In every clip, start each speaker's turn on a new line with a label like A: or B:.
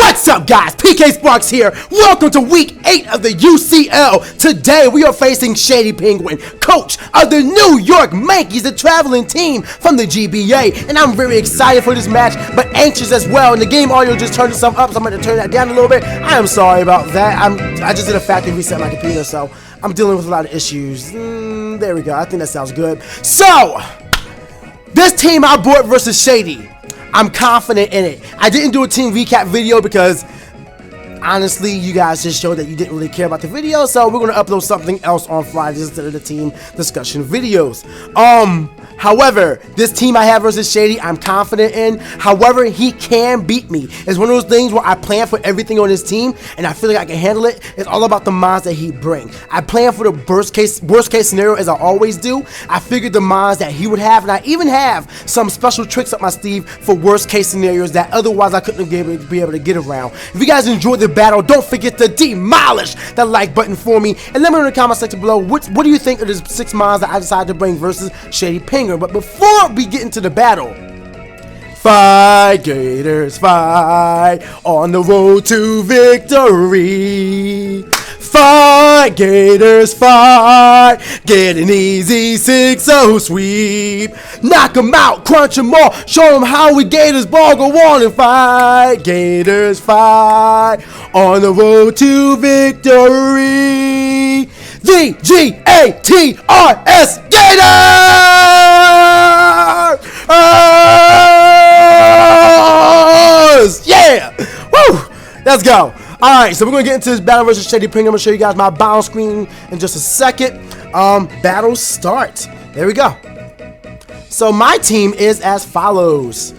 A: What's up, guys? PKSparkxx here. Welcome to week 8 of the UCL. Today we are facing Shady Penguin, coach of the New York Mankees, the traveling team from the GBA. And I'm very excited for this match, but anxious as well. And the game audio just turned itself up, so I'm going to turn that down a little bit. I am sorry about that. I just did a factory reset my computer, so I'm dealing with a lot of issues. There we go. I think that sounds good. So, this team I bought versus Shady. I'm confident in it. I didn't do a team recap video because honestly, you guys just showed that you didn't really care about the video, so we're going to upload something else on Fridays instead of the team discussion videos. However, this team I have versus Shady, I'm confident in. However, he can beat me. It's one of those things where I plan for everything on his team, and I feel like I can handle it. It's all about the mods that he brings. I plan for the worst case scenario, as I always do. I figured the mods that he would have, and I even have some special tricks up my sleeve for worst case scenarios that otherwise I couldn't be able to get around. If you guys enjoyed the battle, don't forget to demolish that like button for me, and let me know in the comment section below what do you think of the 6 mods that I decided to bring versus Shady Penguin. But before we get into the battle, fight Gators, fight on the road to victory. Fight Gators, fight, get an easy 6-0 sweep. Knock them out, crunch them all, show them how we Gators ball go on and fight Gators, fight on the road to victory. VGATRS Gators! Yeah! Woo! Let's go. Alright, so we're going to get into this battle versus Shady Penguin. I'm going to show you guys my battle screen in just a second. Battle start. There we go. So my team is as follows.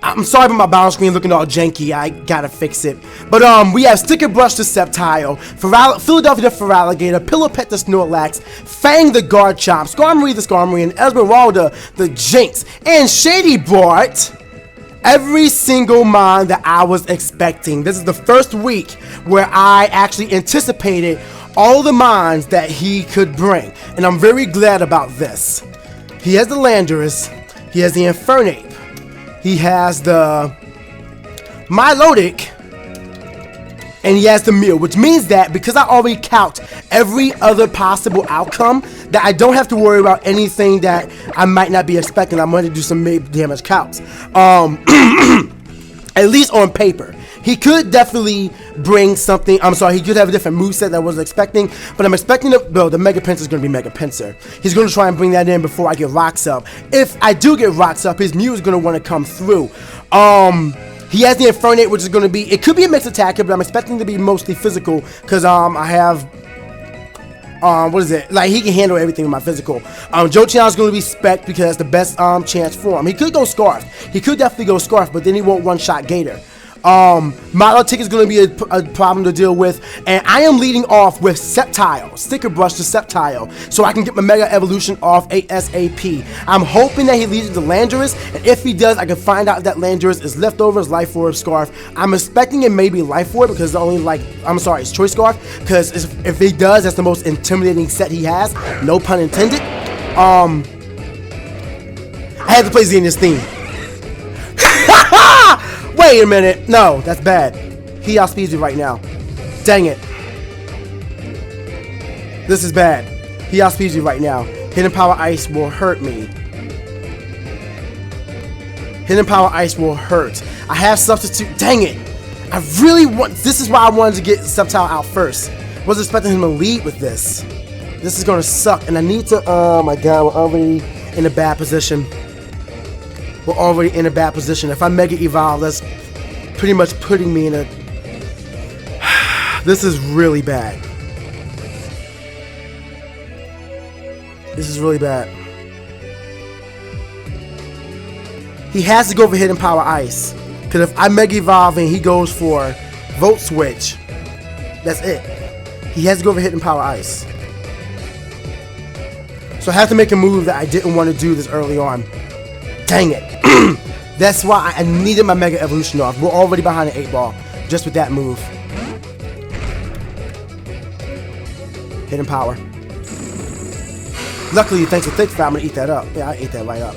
A: I'm sorry about my battle screen looking all janky. I gotta fix it. But we have Sticker Brush the Sceptile, Philadelphia the Feraligator, Pillowpet the Snorlax, Fang the Garchomp, Skarmory the Skarmory, and Esmeralda the Jinx. And Shady brought every single mon that I was expecting. This is the first week where I actually anticipated all the mons that he could bring, and I'm very glad about this. He has the Landorus, he has the Infernape, he has the Milotic, and he has the Mew, which means that because I already count every other possible outcome, that I don't have to worry about anything that I might not be expecting. I'm going to do some damage counts. At least on paper. He could definitely bring something. I'm sorry, he could have a different moveset that I wasn't expecting, but I'm expecting the Mega Pinsir is going to be Mega Pinsir. He's going to try and bring that in before I get Rocks up. If I do get Rocks up, his Mew is going to want to come through. He has the Infernape, which is going to be, it could be a mixed attacker, but I'm expecting to be mostly physical because I have, what is it? Like, he can handle everything with my physical. Jochian is going to be Spec because that's the best chance for him. He could go Scarf. He could definitely go Scarf, but then he won't one-shot Gator. Milotic is going to be a problem to deal with, and I am leading off with Sceptile, Sticker Brush to Sceptile, so I can get my Mega Evolution off ASAP. I'm hoping that he leads to Landorus, and if he does, I can find out if that Landorus is Leftovers, Life Orb, Scarf. I'm expecting it may be Life Orb because it's Choice Scarf, because if he does, that's the most intimidating set he has, no pun intended. I had to play Xenia's theme. Wait a minute. No, that's bad. He outspeeds me right now. Dang it. This is bad. He outspeeds me right now. Hidden Power Ice will hurt me. Hidden Power Ice will hurt. I have Substitute. Dang it. I really want... This is why I wanted to get Sceptile out first. Wasn't expecting him to lead with this. This is going to suck. And I need to... Oh my god. We're already in a bad position. We're already in a bad position. If I Mega Evolve, that's pretty much putting me in a... This is really bad. This is really bad. He has to go for Hidden Power Ice. Because if I Mega Evolve and he goes for Volt Switch, that's it. He has to go for Hidden Power Ice. So I have to make a move that I didn't want to do this early on. Dang it. That's why I needed my Mega Evolution off. We're already behind the 8 ball just with that move. Hidden Power. Luckily, thanks to Thick Fat, I'm going to eat that up. Yeah, I ate that right up.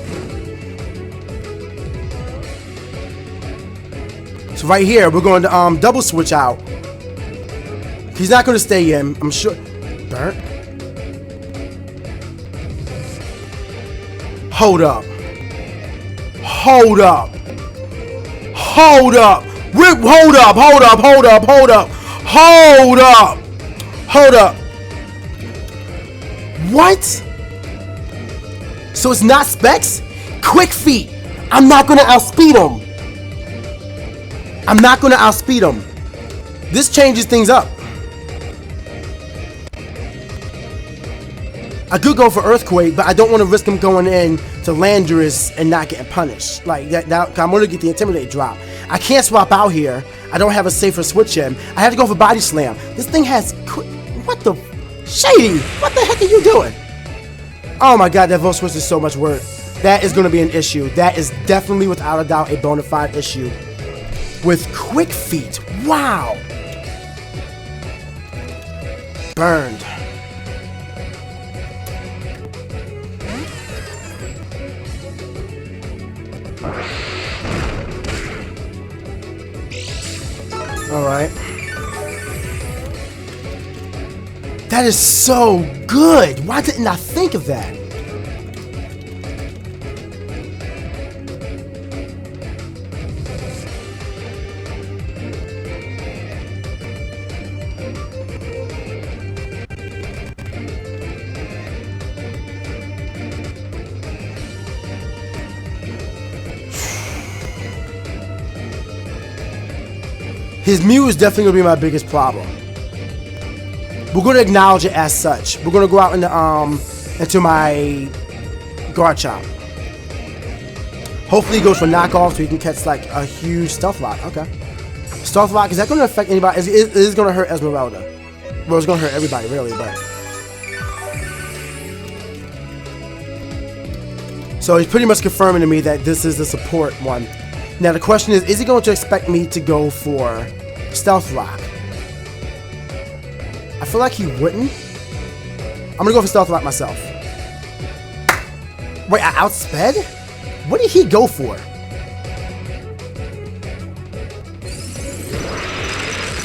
A: So right here, we're going to double switch out. He's not going to stay in, I'm sure. Burnt. Hold up. Hold up. Hold up. Hold up. Hold up. Hold up. Hold up. Hold up. Hold up. What? So it's not specs? Quick feet. I'm not going to outspeed him. I'm not going to outspeed him. This changes things up. I could go for Earthquake, but I don't want to risk him going in to Landorus and not getting punished. Like that, I'm going to get the Intimidate drop. I can't swap out here. I don't have a safer switch in. I have to go for Body Slam. This thing has... What the... Shady! What the heck are you doing? Oh my god, that Volt Switch is so much work. That is going to be an issue. That is definitely, without a doubt, a bona fide issue. With Quick Feet. Wow! Burned. Alright. That is so good! Why didn't I think of that? His Mew is definitely going to be my biggest problem. We're going to acknowledge it as such. We're going to go out into my Garchomp. Hopefully he goes for knockoff so he can catch like a huge Stealth Lock. Okay. Stealth Lock, is that going to affect anybody? It is going to hurt Esmeralda. Well, it's going to hurt everybody really, but... So he's pretty much confirming to me that this is the support one. Now the question is he going to expect me to go for Stealth Rock? I feel like he wouldn't. I'm going to go for Stealth Rock myself. Wait, I outsped? What did he go for?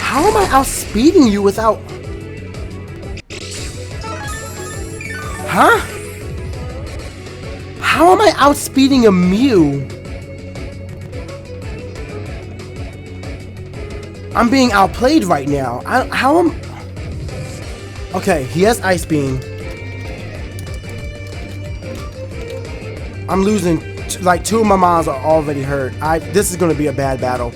A: How am I outspeeding you without... Huh? How am I outspeeding a Mew? I'm being outplayed right now. How am... Okay, he has Ice Beam. I'm losing... Like, two of my mons are already hurt. This is going to be a bad battle.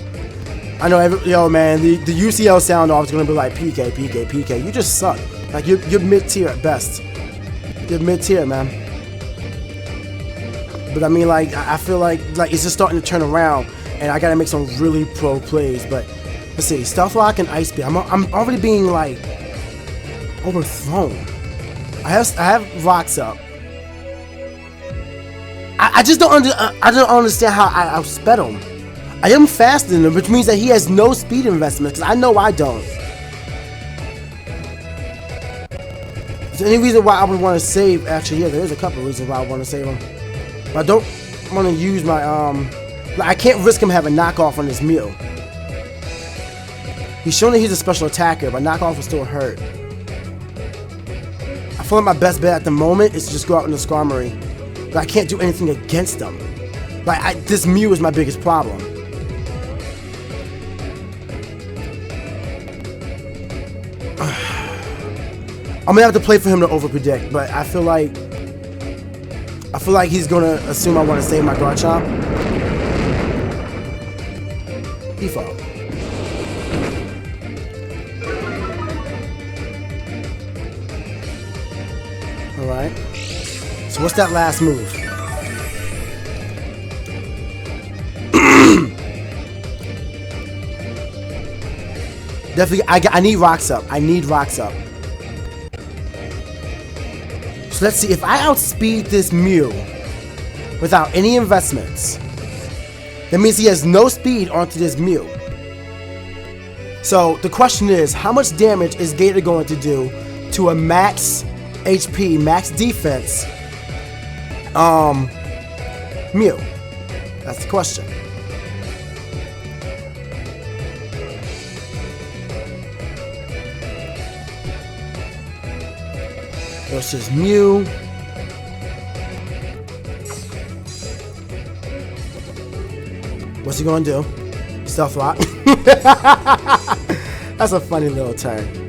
A: I know yo, man, the UCL sound off is going to be like, PK, PK, PK. You just suck. Like, you're mid-tier at best. You're mid-tier, man. But I mean, like, I feel like it's just starting to turn around. And I got to make some really pro plays, but... Let's see, Stealth Rock and Ice Beam. I'm already being like overthrown. I have rocks up. I just don't understand how I outsped him. I am faster than him, which means that he has no speed investment. Because I know I don't. Is there any reason why I would want to save? Actually, yeah, there is a couple of reasons why I want to save him. But I don't want to use my I can't risk him having knockoff on this Mew. He's shown that he's a special attacker, but knockoff will still hurt. I feel like my best bet at the moment is to just go out in the Skarmory. But I can't do anything against them. Like, this Mew is my biggest problem. I'm gonna have to play for him to overpredict, but I feel like he's gonna assume I want to save my Garchomp. Default. Alright. So what's that last move? Definitely, I need rocks up. I need rocks up. So let's see, if I outspeed this Mew without any investments, that means he has no speed onto this Mew. So the question is, how much damage is Gator going to do to a max HP, max defense Mew? That's the question. versus Mew. What's he gonna do? Stealth Rock. That's a funny little turn.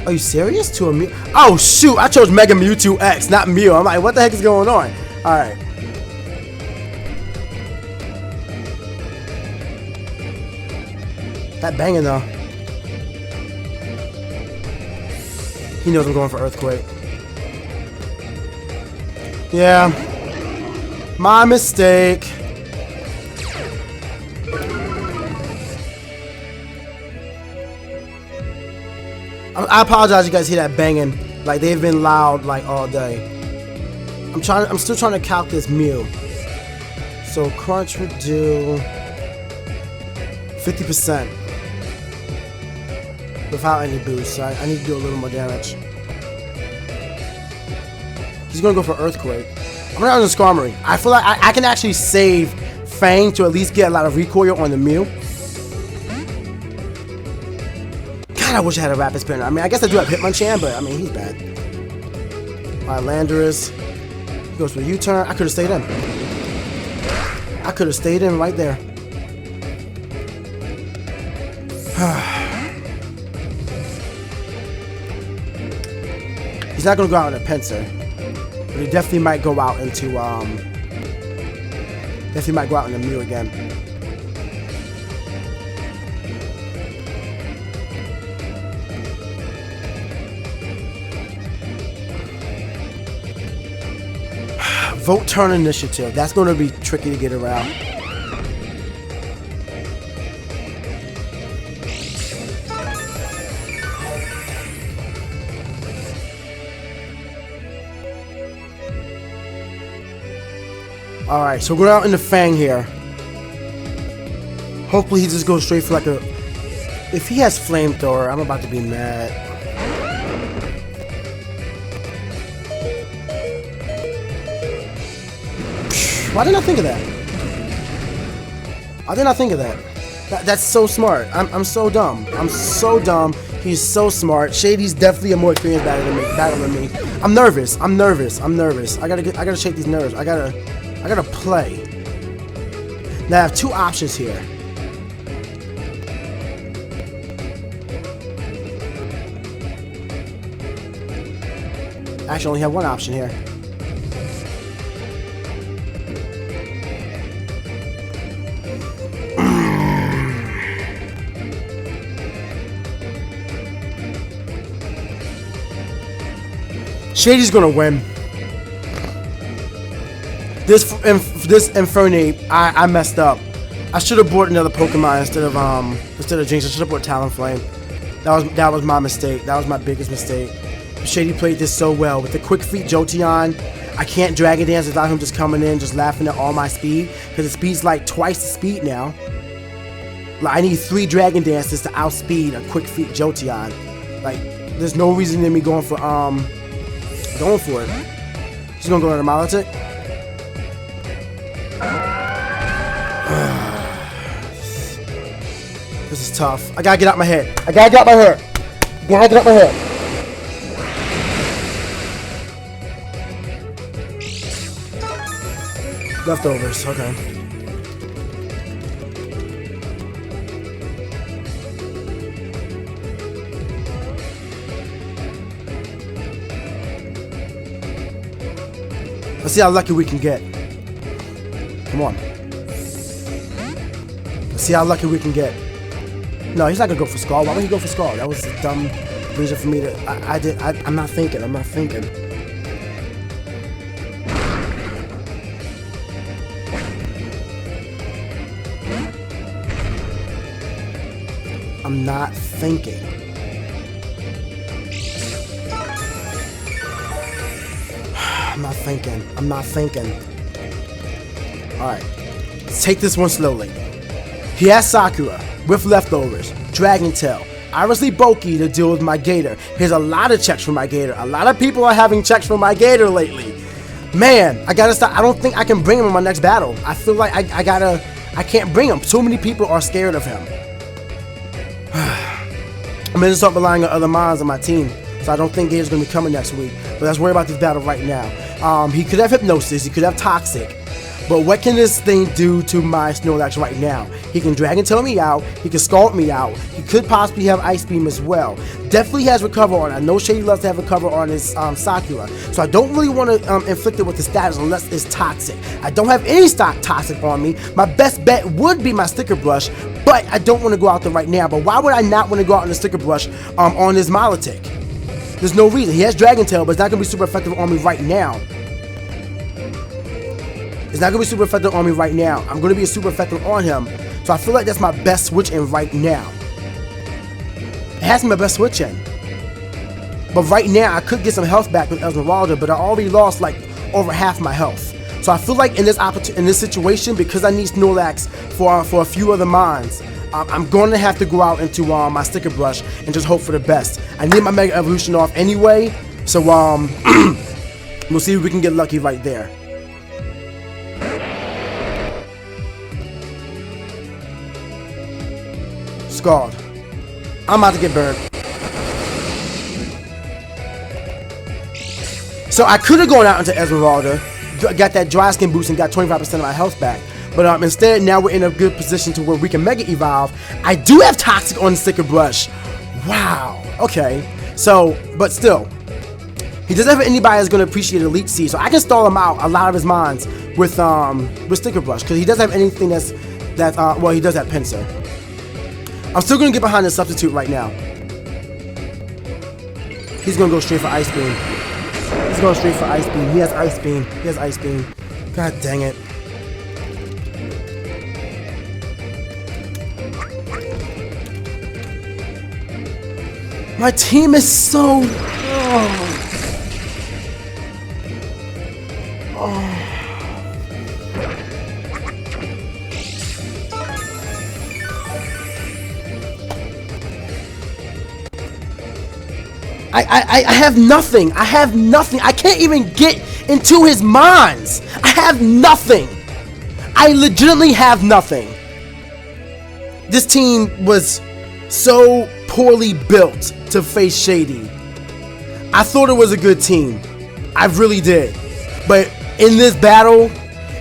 A: Are you serious? To a Mew? Oh shoot! I chose Mega Mewtwo X, not Mew. I'm like, what the heck is going on? All right. That banging though. He knows I'm going for Earthquake. Yeah. My mistake. I apologize, you guys hear that banging. Like they've been loud like all day. I'm still trying to calc this Mew. So Crunch would do 50% without any boost. So I need to do a little more damage. He's gonna go for Earthquake. I'm gonna use Skarmory. I feel like I can actually save Fang to at least get a lot of recoil on the Mew. God, I wish I had a Rapid Spinner. I mean, I guess I do have Hitmonchan, but I mean, he's bad. Alright, Landorus. He goes for a U-turn. I could have stayed in. I could have stayed in right there. He's not gonna go out in a Pinsir, but he definitely might go out into definitely might go out in a Mew again. Vote turn initiative. That's going to be tricky to get around. Alright, so we're out in the Fang here. Hopefully he just goes straight for like a... If he has Flamethrower, I'm about to be mad. Why didn't I think of that? I did not think of that. That's so smart. I'm so dumb. I'm so dumb. He's so smart. Shady's definitely a more experienced battler than me. I'm nervous. I'm nervous. I'm nervous. I gotta shake these nerves. I gotta play. Now I have two options here. Actually, I only have one option here. Shady's gonna win. This Infernape, I messed up. I should have bought another Pokemon instead of Jinx. I should have bought Talonflame. That was my mistake. That was my biggest mistake. Shady played this so well with the Quick Feet Jolteon. I can't Dragon Dance without him just coming in, just laughing at all my speed, because the speed's like twice the speed now. Like I need 3 Dragon Dances to outspeed a Quick Feet Jolteon. Like there's no reason in me going for it. He's gonna go to Milotic. This is tough. I gotta get out my head. I gotta get out my head. Gotta get out my head. Leftovers, okay. Let's see how lucky we can get. Come on. Let's see how lucky we can get. No, he's not gonna go for Skull. Why would he go for Skull? That was a dumb reason for me to. I'm not thinking. I'm not thinking. I'm not thinking. I'm not thinking. I'm not thinking. Alright. Let's take this one slowly. He has Sakura with Leftovers, Dragon Tail. obviously bulky to deal with my Gator. Here's a lot of checks for my Gator. A lot of people are having checks for my Gator lately. Man, I gotta stop. I don't think I can bring him in my next battle. I feel like I can't bring him. Too many people are scared of him. I'm gonna start relying on other mons on my team. So I don't think Gator's gonna be coming next week. But let's worry about this battle right now. He could have Hypnosis, he could have Toxic. But what can this thing do to my Snorlax right now? He can Dragon Tail me out, he can Scald me out, he could possibly have Ice Beam as well. Definitely has Recover on. I know Shady loves to have Recover on his Sakura. So I don't really want to inflict it with the status unless it's Toxic. I don't have any stock Toxic on me. My best bet would be my Sticker Brush, but I don't want to go out there right now. But why would I not want to go out on the Sticker Brush on his Milotic? There's no reason. He has Dragon Tail, but it's not going to be super effective on me right now. It's not going to be super effective on me right now. I'm going to be super effective on him. So I feel like that's my best switch in right now. It has to be my best switch in. But right now, I could get some health back with Esmeralda, but I already lost like over half my health. So I feel like in this situation, because I need Snorlax for a few other mons, I'm going to have to go out into my Sticker Brush and just hope for the best. I need my Mega Evolution off anyway, so we'll see if we can get lucky right there. Scald. I'm about to get burned. So I could have gone out into Esmeralda, got that dry skin boost and got 25% of my health back. But instead, now we're in a good position to where we can Mega Evolve. I do have Toxic on the Sticker Brush. Wow. Okay. So, but still, he doesn't have anybody that's going to appreciate Elite Seed, so I can stall him out a lot of his mons with Sticker Brush because he doesn't have anything well, he does have Pinsir. I'm still going to get behind the Substitute right now. He's going to go straight for Ice Beam. He's going straight for Ice Beam. He has Ice Beam. He has Ice Beam. God dang it. My team is so... I have nothing. I have nothing. I can't even get into his mons. I have nothing. I legitimately have nothing. This team was so poorly built to face Shady. I thought it was a good team. I really did. But in this battle,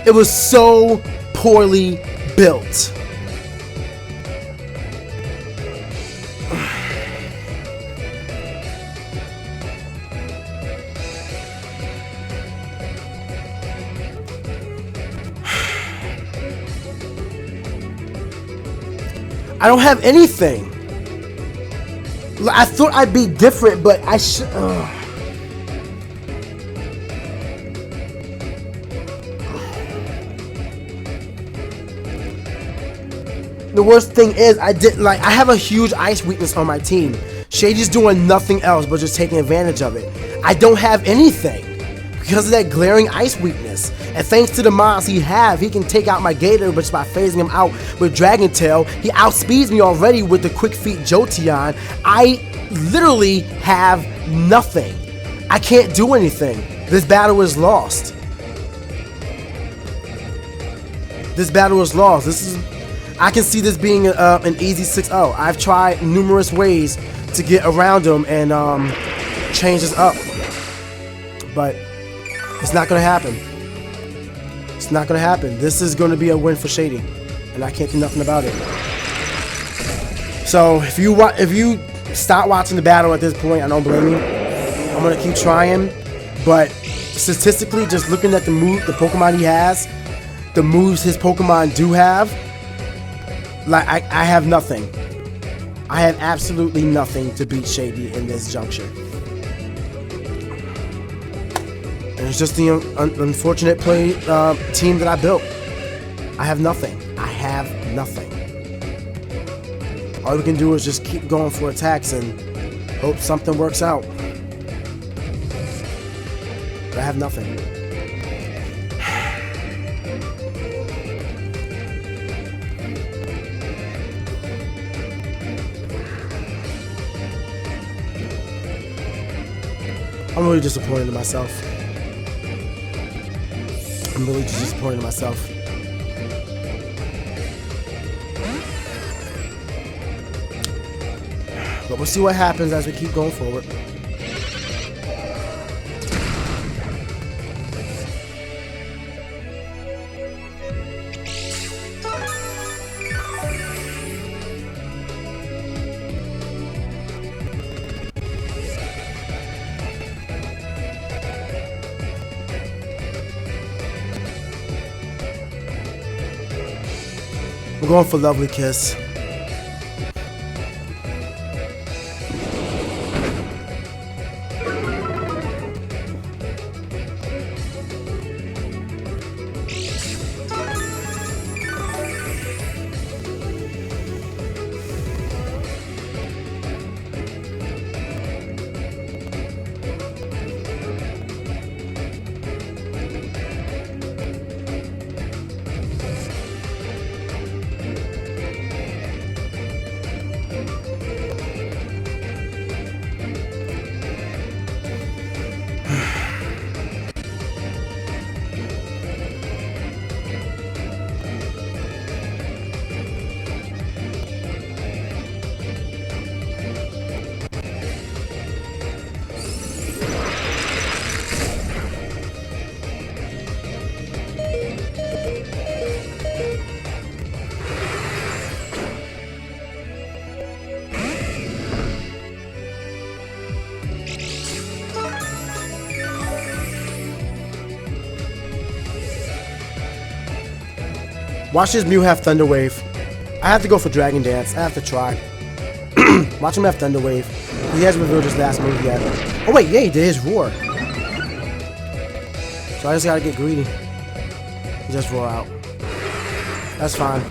A: it was so poorly built. I don't have anything. I thought I'd be different, but I should. The worst thing is, I have a huge ice weakness on my team. Shady's doing nothing else but just taking advantage of it. I don't have anything because of that glaring ice weakness. And thanks to the mons he can take out my Gator just by phasing him out with Dragon Tail. He outspeeds me already with the Quick Feet Jolteon. I literally have nothing. I can't do anything. This battle is lost. This battle is lost. I can see this being an easy 6-0. I've tried numerous ways to get around him and change this up. But it's not going to happen. It's not going to happen. This is going to be a win for Shady, and I can't do nothing about it. So if you stop watching the battle at this point, I don't blame you. I'm going to keep trying, but statistically, just looking at the Pokemon he has, the moves his Pokemon do have, like I have nothing. I have absolutely nothing to beat Shady in this juncture. And it's just the unfortunate team that I built. I have nothing. I have nothing. All we can do is just keep going for attacks and hope something works out. But I have nothing. I'm really disappointed in myself. I'm really just disappointed in myself. But we'll see what happens as we keep going forward. We're going for Lovely Kiss. Watch his Mew have Thunder Wave. I have to go for Dragon Dance. I have to try. Watch him have Thunder Wave. He hasn't revealed his last move yet. Oh wait, yeah, he did his Roar. So I just gotta get greedy. Just roar out. That's fine.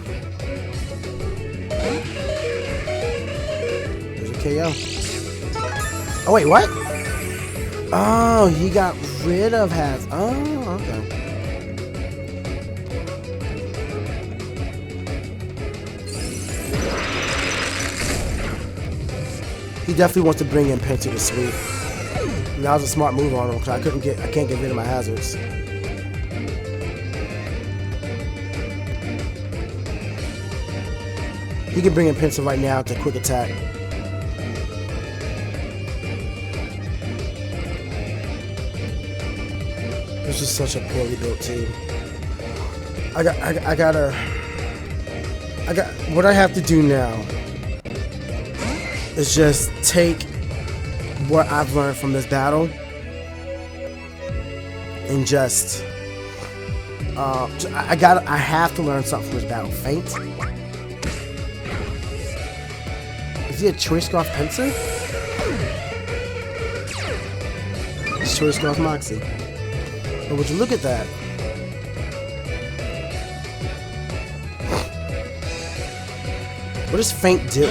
A: There's a KO. Oh wait, what? Oh, he got rid of Haz. Oh, okay. He definitely wants to bring in Penta to sweep. And that was a smart move on him because I can't get rid of my hazards. He can bring in Penta right now to quick attack. This is such a poorly built team. What I have to do now is just take what I've learned from this battle and just I have to learn something from this battle. Feint. Is he a Choice Scarf Pencer? It's Choice Scarf Moxie. But would you look at that? What does Feint do?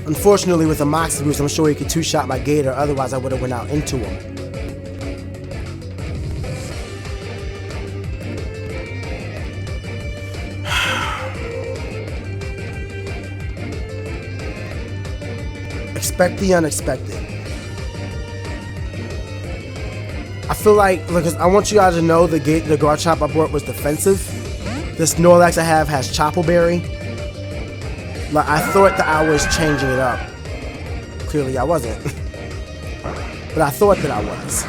A: Unfortunately, with a Moxie boost, I'm sure he could two-shot my Gator, otherwise I would have went out into him. Expect the unexpected. I feel like, look, I want you guys to know the Garchomp I bought was defensive. This Snorlax I have has Chople Berry. Like, I thought that I was changing it up. Clearly I wasn't. But I thought that I was.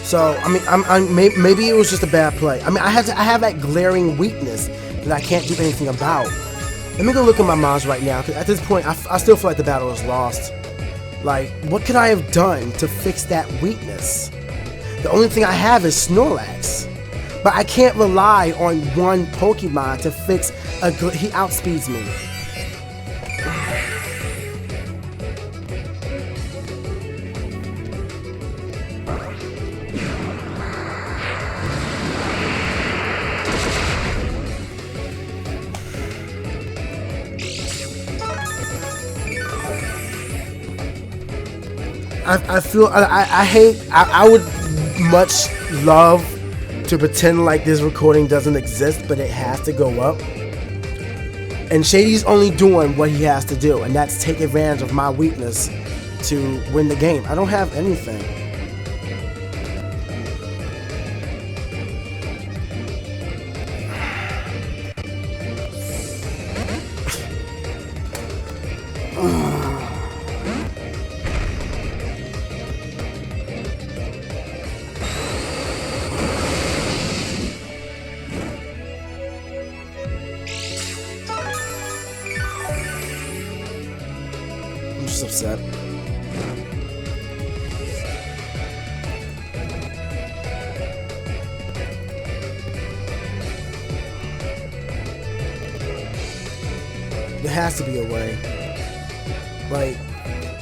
A: So, I mean, maybe it was just a bad play. I mean, I have that glaring weakness that I can't do anything about. Let me go look at my mods right now, because at this point, I still feel like the battle is lost. Like, what could I have done to fix that weakness? The only thing I have is Snorlax. But I can't rely on one Pokemon to fix he outspeeds me. I feel I hate. I would much love to pretend like this recording doesn't exist, but it has to go up. And Shady's only doing what he has to do, and that's take advantage of my weakness to win the game. I don't have anything. I'm just upset. There has to be a way. Like,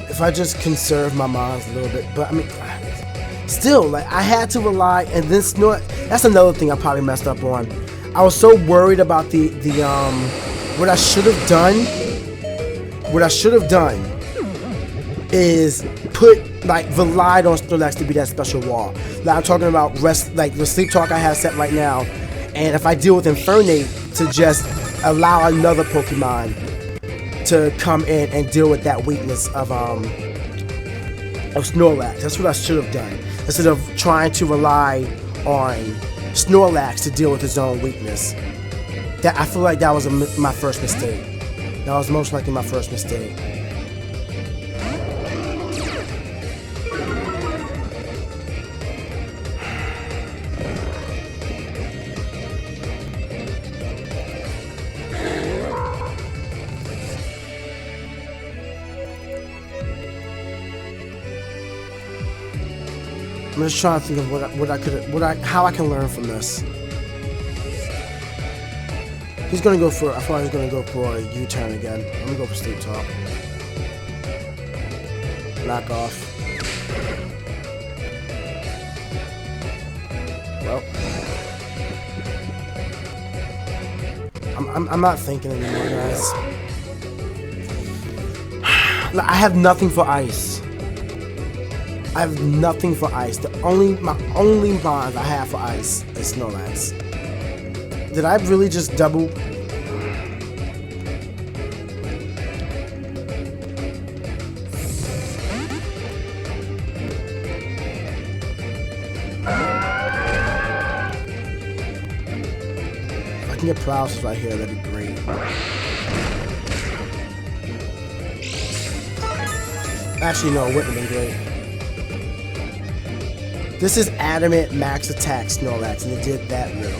A: if I just conserve my mons a little bit, but I mean, still, like, I had to rely, and this, that's another thing I probably messed up on. I was so worried about what I should have done. What I should have done is relied on Snorlax to be that special wall. Like, I'm talking about like the sleep talk I have set right now, and if I deal with Infernape, to just allow another Pokemon to come in and deal with that weakness of Snorlax. That's what I should have done, instead of trying to rely on Snorlax to deal with his own weakness. I feel like that was my first mistake. That was most likely my first mistake. I'm just trying to think of how I can learn from this. He's gonna go for. I thought he was gonna go for a U-turn again. I'm gonna go for Sleep Talk. Knock off. Well, I'm not thinking anymore, guys. I have nothing for ice. I have nothing for ice. My only bond I have for ice is Snorlax. Did I really just double? If I can get paralysis right here, that'd be great. Actually, no, it wouldn't have been great. This is Adamant Max Attack Snorlax, and it did that little.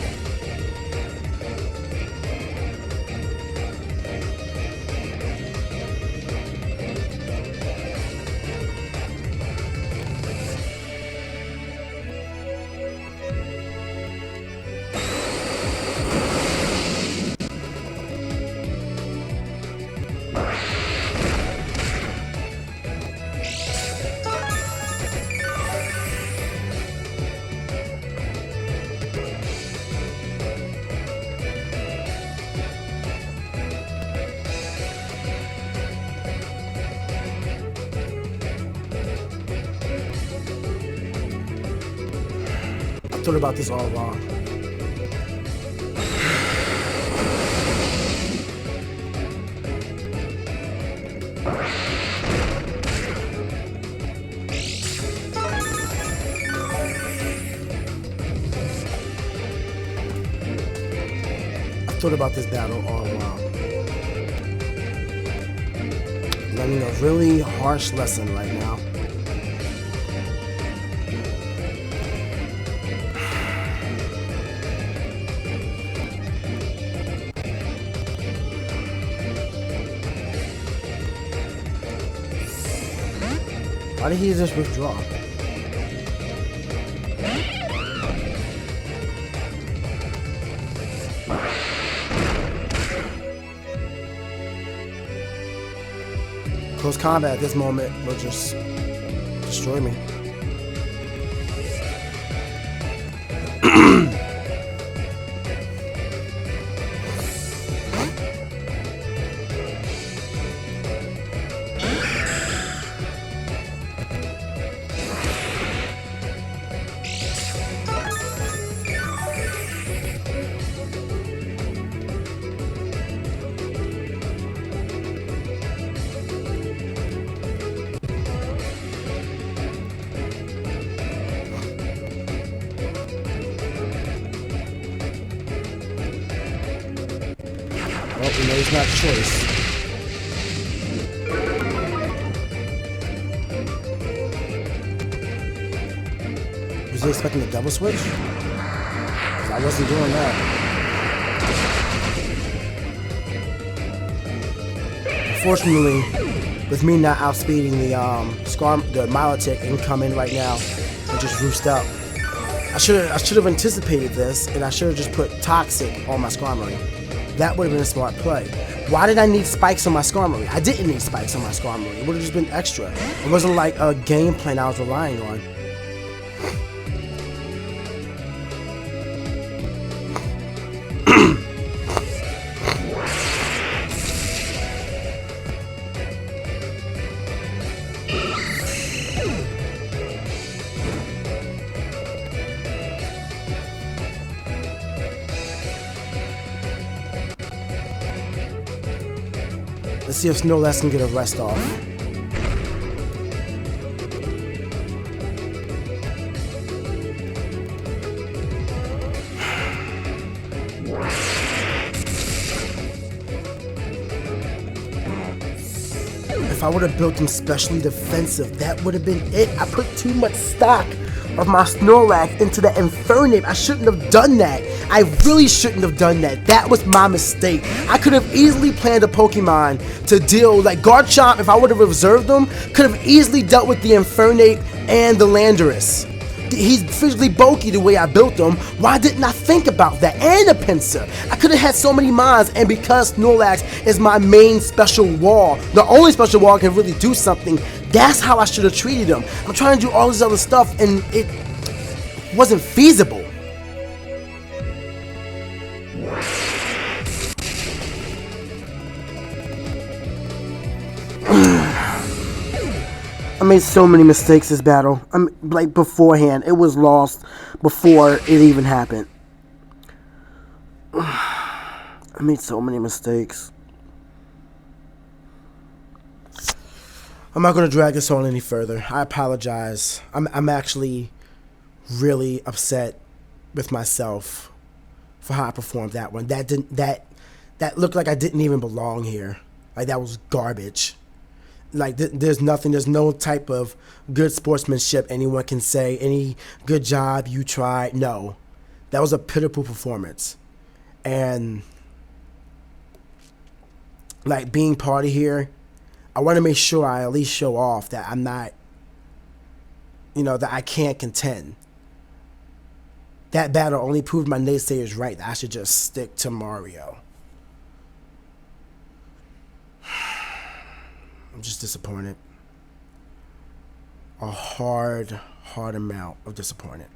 A: I thought about this all along. I thought about this battle all along. Learning a really harsh lesson right now. Why did he just withdraw? Close combat at this moment will just destroy me. you know, it's not a choice. Was he expecting a double switch? I wasn't doing that. Unfortunately, with me not outspeeding the Milotic and come in right now and just roost up, I should have anticipated this, and I should have just put Toxic on my Skarmory. That would have been a smart play. Why did I need spikes on my Skarmory? I didn't need spikes on my Skarmory. It would have just been extra. It wasn't like a game plan I was relying on. Let's see if Snorlax can get a rest off. If I would have built him specially defensive, that would have been it. I put too much stock of my Snorlax into the Infernape. I shouldn't have done that. I really shouldn't have done that. That was my mistake. I could have easily planned a Pokemon to deal, like Garchomp, if I would have reserved them, could have easily dealt with the Infernape and the Landorus. He's physically bulky the way I built him. Why didn't I think about that? And a Pinsir. I could have had so many mons, and because Snorlax is my main special wall, the only special wall can really do something, that's how I should have treated him. I'm trying to do all this other stuff, and it wasn't feasible. I made so many mistakes this battle. Like beforehand, it was lost before it even happened. I made so many mistakes. I'm not going to drag this on any further. I apologize. I'm actually really upset with myself for how I performed that one. That looked like I didn't even belong here. Like that was garbage. Like there's no type of good sportsmanship anyone can say, any good job you tried. No, that was a pitiful performance. And like being party here, I want to make sure I at least show off that I'm not, you know, that I can't contend. That battle only proved my naysayers right, that I should just stick to Mario. I'm just disappointed. A hard amount of disappointed.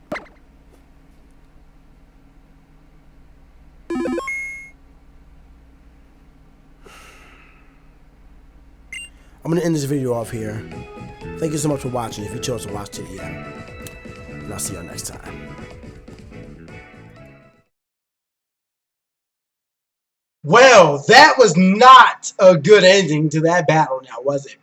A: I'm going to end this video off here. Thank you so much for watching if you chose to watch to the end. And I'll see y'all next time. Well, that was not a good ending to that battle now, was it?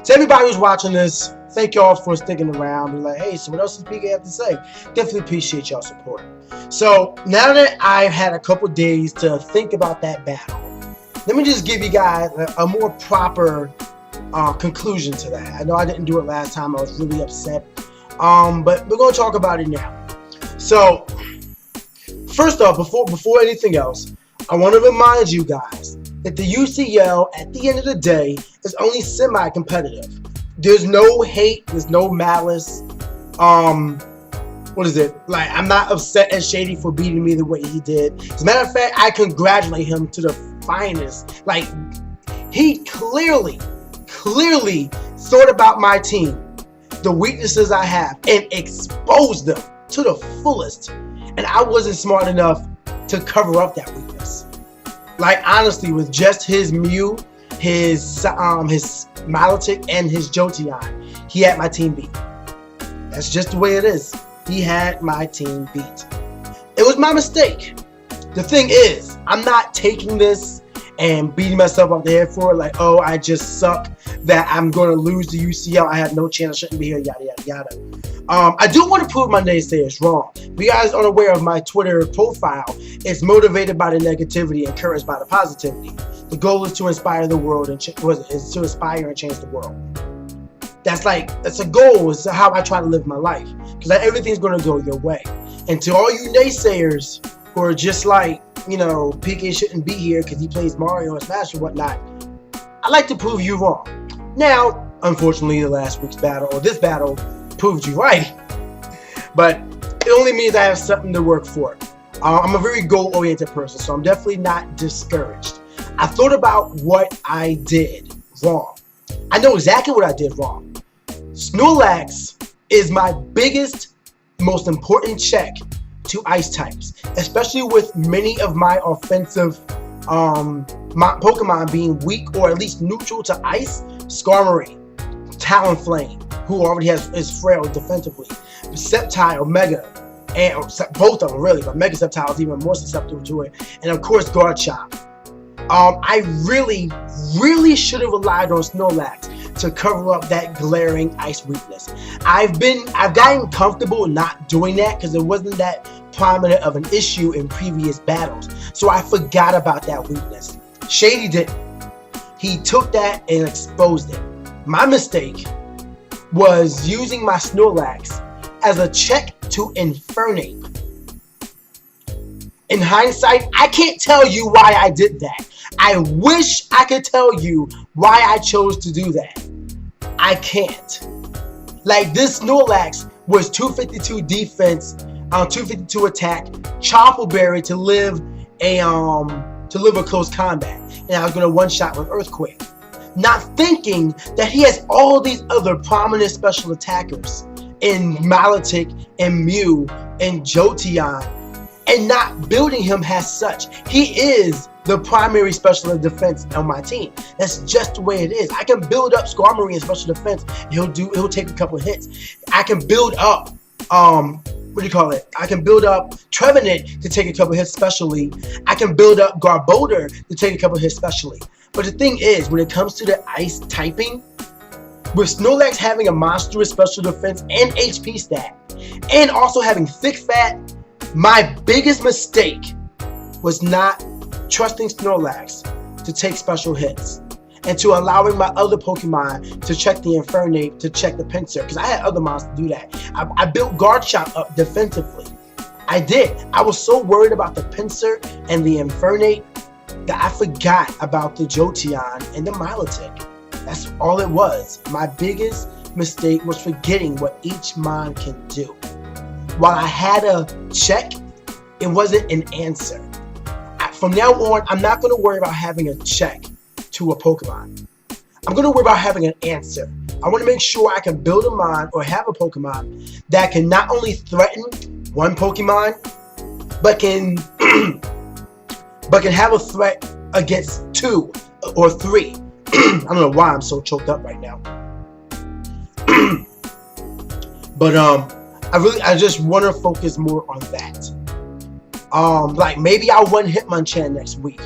A: So everybody who's watching this, thank y'all for sticking around. Be like, hey, so what else does PK have to say? Definitely appreciate y'all support. So now that I've had a couple days to think about that battle, let me just give you guys a more proper conclusion to that. I know I didn't do it last time. I was really upset. But we're going to talk about it now. So first off, before anything else, I want to remind you guys that the UCL, at the end of the day, is only semi-competitive. There's no hate, there's no malice. What is it? Like, I'm not upset at Shady for beating me the way he did. As a matter of fact, I congratulate him to the finest. Like, he clearly thought about my team, the weaknesses I have, and exposed them to the fullest. And I wasn't smart enough to cover up that weakness. Like, honestly, with just his Mew, his Milotic, and his Jolteon, he had my team beat. That's just the way it is. He had my team beat. It was my mistake. The thing is, I'm not taking this and beating myself up the head for it, like, oh, I just suck, that I'm going to lose the UCL, I have no chance, I shouldn't be here, yada, yada, yada. I do want to prove my naysayers wrong. If you guys aren't aware of my Twitter profile, it's motivated by the negativity, encouraged by the positivity. The goal is to inspire the world and is to inspire and change the world. That's a goal. It's how I try to live my life, because everything's going to go your way. And to all you naysayers who are just like, PK shouldn't be here because he plays Mario and Smash and whatnot, I like to prove you wrong. Now, unfortunately, this battle proved you right, but it only means I have something to work for. I'm a very goal-oriented person, so I'm definitely not discouraged. I thought about what I did wrong. I know exactly what I did wrong. Snorlax is my biggest, most important check to ice types, especially with many of my offensive my Pokemon being weak or at least neutral to ice. Skarmory, Talonflame, who already is frail defensively, Sceptile, Mega, and both of them really, but Mega Sceptile is even more susceptible to it, and of course Garchomp. I really should have relied on Snorlax to cover up that glaring ice weakness. I've gotten comfortable not doing that because it wasn't that prominent of an issue in previous battles, so I forgot about that weakness. Shady didn't. He took that and exposed it. My mistake was using my Snorlax as a check to Infernape. In hindsight, I can't tell you why I did that. I wish I could tell you why I chose to do that. I can't. This Snorlax was 252 defense, 252 attack, Chople Berry to live a close combat, and I was gonna one-shot with Earthquake, not thinking that he has all these other prominent special attackers in Milotic and Mew and Jolteon, and not building him as such. He is the primary special defense on my team. That's just the way it is. I can build up Skarmory in special defense, and he'll take a couple hits. I can build up I can build up Trevenant to take a couple hits specially. I can build up Garbodor to take a couple hits specially. But the thing is, when it comes to the ice typing, with Snorlax having a monstrous special defense and HP stat, and also having thick fat, my biggest mistake was not trusting Snorlax to take special hits, and to allowing my other Pokemon to check the Infernape, to check the Pinsir, because I had other monsters to do that. I built Garchomp up defensively. I did. I was so worried about the Pinsir and the Infernape that I forgot about the Jolteon and the Milotic. That's all it was. My biggest mistake was forgetting what each mon can do. While I had a check, it wasn't an answer. From now on, I'm not going to worry about having a check to a Pokemon. I'm going to worry about having an answer. I want to make sure I can build a mon or have a Pokemon that can not only threaten one Pokemon, but can have a threat against 2 or 3. I don't know why I'm so choked up right now. But I just want to focus more on that. Maybe I'll run Hitmonchan next week,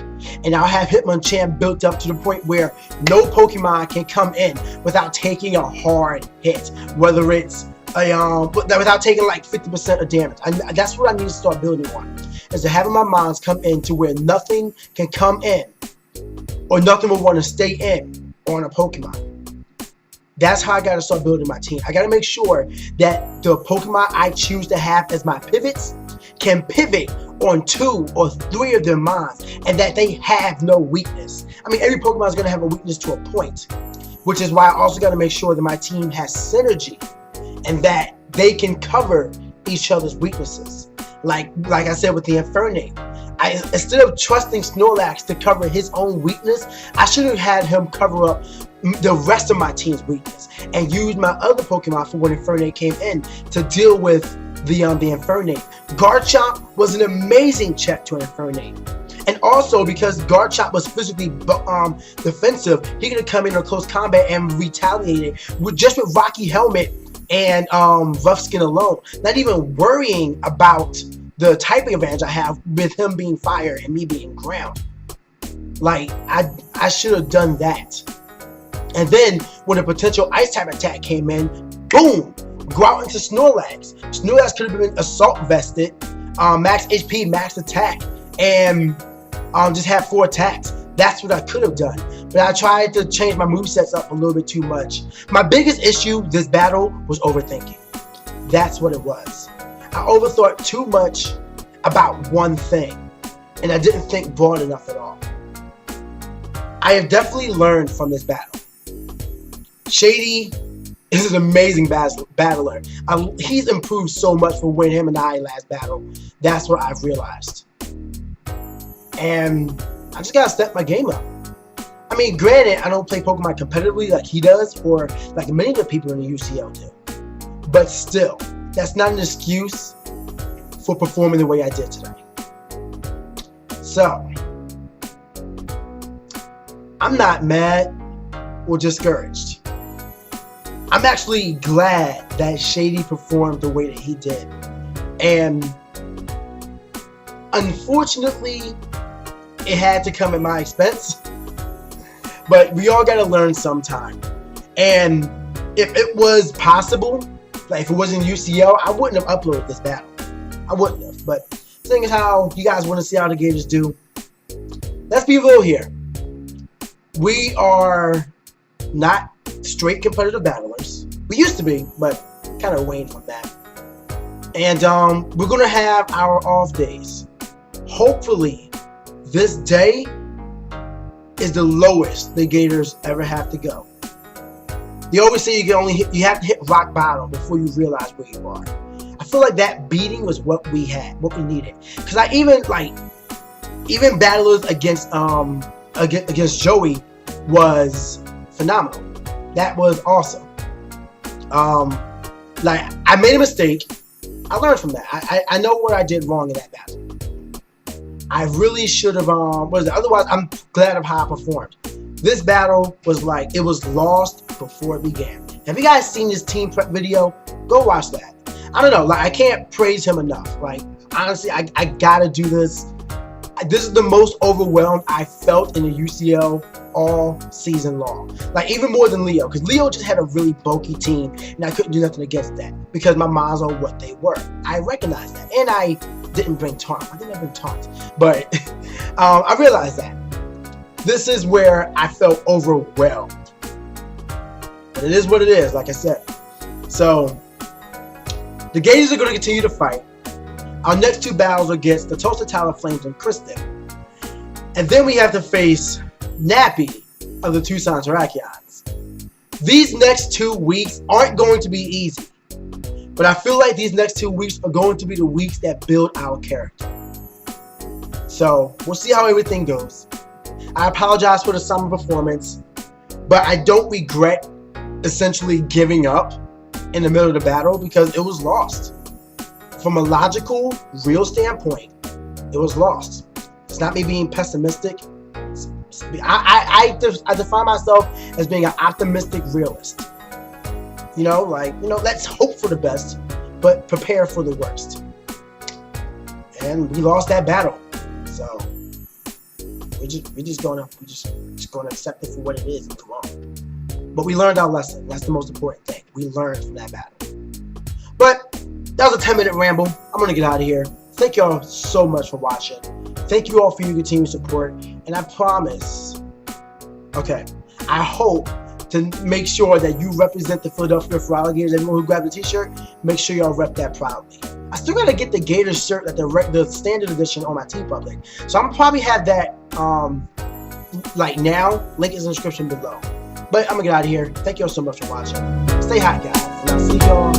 A: and I'll have Hitmonchan built up to the point where no Pokemon can come in without taking a hard hit, whether it's without taking 50% of damage. That's what I need to start building on, is to having my mons come in to where nothing can come in, or nothing will want to stay in on a Pokemon. That's how I got to start building my team. I got to make sure that the Pokemon I choose to have as my pivots can pivot on 2 or 3 of their mons, and that they have no weakness. I mean, every Pokemon is going to have a weakness to a point, which is why I also got to make sure that my team has synergy and that they can cover each other's weaknesses. Like I said with the Infernape, instead of trusting Snorlax to cover his own weakness, I should have had him cover up the rest of my team's weakness and use my other Pokemon for when Infernape came in to deal with the Infernape. Garchomp was an amazing check to Infernape. And also, because Garchomp was physically defensive, he could have come in close combat and retaliated with Rocky Helmet and Rough Skin alone. Not even worrying about the typing advantage I have with him being fire and me being ground. I should have done that. And then when a potential ice type attack came in, boom! Go out into Snorlax. Snorlax could have been Assault Vested, max HP, max attack, and just have 4 attacks. That's what I could have done. But I tried to change my movesets up a little bit too much. My biggest issue this battle was overthinking. That's what it was. I overthought too much about one thing, and I didn't think broad enough at all. I have definitely learned from this battle. Shady is an amazing battler. He's improved so much from when him and I last battled. That's what I've realized. And I just gotta step my game up. I mean, granted, I don't play Pokemon competitively like he does, or like many of the people in the UCL do. But still, that's not an excuse for performing the way I did today. So, I'm not mad or discouraged. I'm actually glad that Shady performed the way that he did. And unfortunately, it had to come at my expense. But we all gotta learn sometime. And if it was possible, like if it wasn't UCL, I wouldn't have uploaded this battle. I wouldn't have. But seeing as how you guys want to see how the Gators do, let's be real here. We are not straight competitive battlers. We used to be, but kind of waned from that. And we're gonna have our off days. Hopefully, this day is the lowest the Gators ever have to go. They always say you have to hit rock bottom before you realize where you are. I feel like that beating was what we had, what we needed. Because even battlers against Joey was phenomenal. That was awesome. Like I made a mistake. I learned from that. I know what I did wrong in that battle. I really should have otherwise I'm glad of how I performed. This battle was like it was lost before it began. Have you guys seen this team prep video? Go watch that. I don't know, like I can't praise him enough. Like honestly, I gotta do this. This is the most overwhelmed I felt in the UCL all season long. Like even more than Leo, because Leo just had a really bulky team and I couldn't do nothing against that because my mods are what they were. I recognize that. And I didn't bring taunt. I didn't bring taunt. But I realized that. This is where I felt overwhelmed. But it is what it is, like I said. So the Gators are going to continue to fight. Our next 2 battles are against the Toasted Talonflames and Kristen. And then we have to face Nappy of the Tucson Terrakions. These next 2 weeks aren't going to be easy. But I feel like these next 2 weeks are going to be the weeks that build our character. So we'll see how everything goes. I apologize for the summer performance, but I don't regret essentially giving up in the middle of the battle because it was lost. From a logical, real standpoint, it was lost. It's not me being pessimistic. I define myself as being an optimistic realist. Let's hope for the best, but prepare for the worst. And we lost that battle, so we're just gonna accept it for what it is and come on. But we learned our lesson. That's the most important thing. We learned from that battle. But that was a 10-minute ramble. I'm gonna get out of here. Thank y'all so much for watching. Thank you all for your continued support. And I promise, I hope to make sure that you represent the Philadelphia Feraligatrs. Everyone who grabbed the t-shirt, make sure y'all rep that proudly. I still gotta get the Gators shirt, like the standard edition on my TeePublic. So I'm gonna probably have that like now. Link is in the description below. But I'm gonna get out of here. Thank y'all so much for watching. Stay hot, guys. And I'll see y'all